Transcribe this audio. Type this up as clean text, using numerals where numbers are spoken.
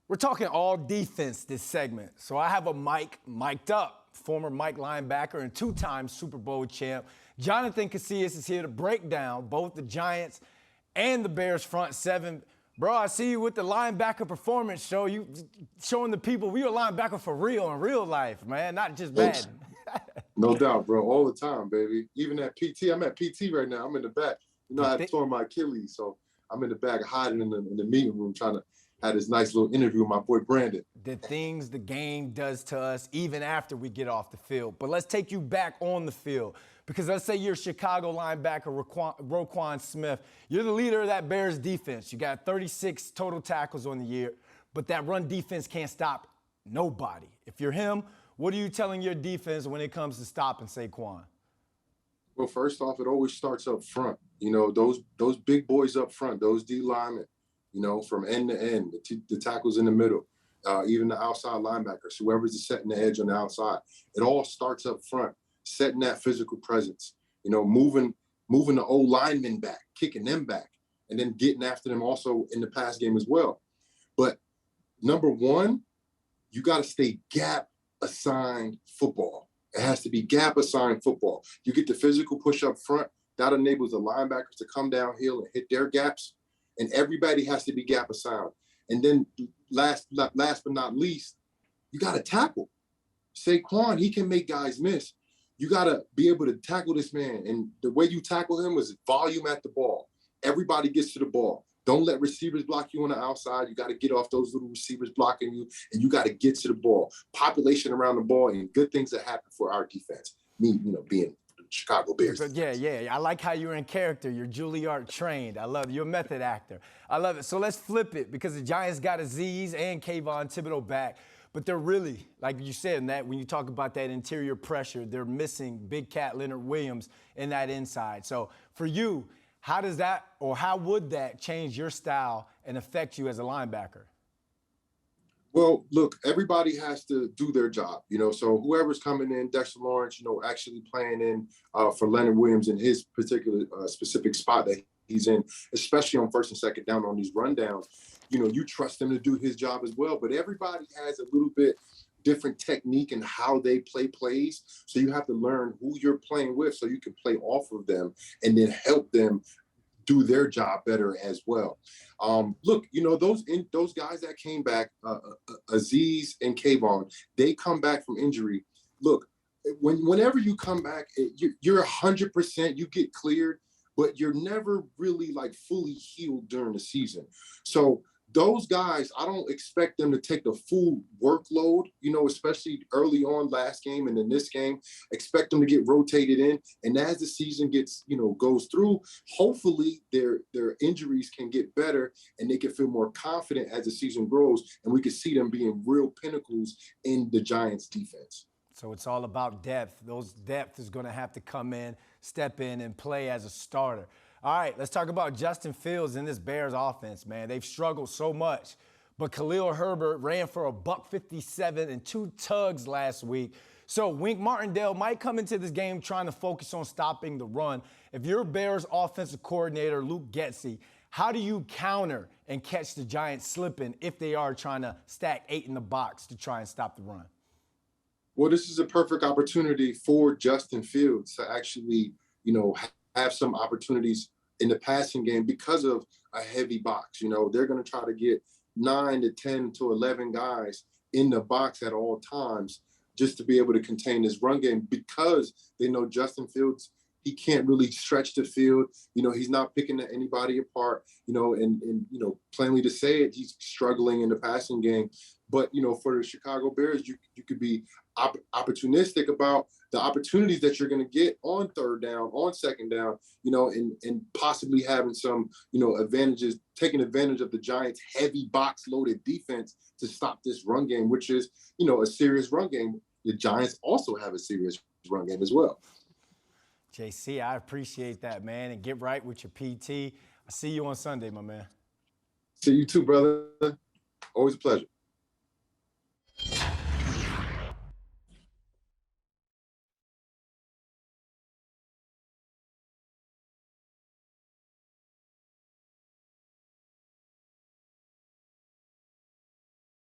We're talking all defense this segment. So I have a mic'd up, former Mike linebacker and two-time Super Bowl champ. Jonathan Casillas is here to break down both the Giants and the Bears front seven. Bro, I see you with the linebacker performance show. You showing the people we a linebacker for real in real life, man, not just bad. No doubt, bro. All the time, baby. Even at PT, I'm at PT right now. I'm in the back. You know, I had torn my Achilles, so I'm in the back hiding in the meeting room trying to have this nice little interview with my boy Brandon. The things the game does to us even after we get off the field. But let's take you back on the field, because let's say you're Chicago linebacker Roquan Smith. You're the leader of that Bears defense. You got 36 total tackles on the year, but that run defense can't stop nobody. If you're him, what are you telling your defense when it comes to stopping Saquon? Well, first off, it always starts up front. You know, those big boys up front, those D linemen, you know, from end to end, the tackles in the middle, even the outside linebackers, whoever's setting the edge on the outside. It all starts up front, setting that physical presence, you know, moving the old linemen back, kicking them back, and then getting after them also in the pass game as well. But number one, you got to stay gap-assigned football. It has to be gap-assigned football. You get the physical push up front. That enables the linebackers to come downhill and hit their gaps. And everybody has to be gap-assigned. And then last but not least, you got to tackle. Saquon, he can make guys miss. You got to be able to tackle this man. And the way you tackle him is volume at the ball. Everybody gets to the ball. Don't let receivers block you on the outside. You got to get off those little receivers blocking you, and you got to get to the ball. Population around the ball, and good things that happen for our defense. Me, you know, being Chicago Bears. Yeah. I like how you're in character. You're Juilliard trained. I love it. You're a method actor. I love it. So let's flip it, because the Giants got Azeez and Kayvon Thibodeaux back. But they're really, like you said, that when you talk about that interior pressure, they're missing Big Cat Leonard Williams in that inside. So for you, how does that, or how would that change your style and affect you as a linebacker? Well, look, everybody has to do their job, you know. So whoever's coming in, Dexter Lawrence, you know, actually playing in for Leonard Williams in his particular specific spot that he's in, especially on first and second down on these rundowns, you know, you trust him to do his job as well. But everybody has a little bit different technique and how they play plays. So you have to learn who you're playing with so you can play off of them and then help them do their job better as well. Look, you know, those guys that came back, Azeez and Kayvon, they come back from injury. Look, whenever you come back, you're 100%, you get cleared, but you're never really like fully healed during the season. So those guys, I don't expect them to take the full workload, you know, especially early on last game and in this game. Expect them to get rotated in. And as the season gets, you know, goes through, hopefully their injuries can get better and they can feel more confident as the season grows. And we can see them being real pinnacles in the Giants defense. So it's all about depth. Those depth is going to have to come in, step in, and play as a starter. All right, let's talk about Justin Fields in this Bears offense, man. They've struggled so much. But Khalil Herbert ran for $157 and 2 tugs last week. So Wink Martindale might come into this game trying to focus on stopping the run. If you're Bears offensive coordinator Luke Getsy, how do you counter and catch the Giants slipping if they are trying to stack 8 in the box to try and stop the run? Well, this is a perfect opportunity for Justin Fields to actually, you know, have some opportunities in the passing game because of a heavy box. You know, they're going to try to get 9 to 10 to 11 guys in the box at all times just to be able to contain this run game, because they know Justin Fields, he can't really stretch the field. You know, he's not picking anybody apart, you know, and you know, plainly to say it, he's struggling in the passing game. But, you know, for the Chicago Bears, you could be opportunistic about the opportunities that you're going to get on third down, on second down, you know, and possibly having some, you know, advantages, taking advantage of the Giants' heavy box-loaded defense to stop this run game, which is, you know, a serious run game. The Giants also have a serious run game as well. JC, I appreciate that, man, and get right with your PT. I'll see you on Sunday, my man. See you too, brother. Always a pleasure.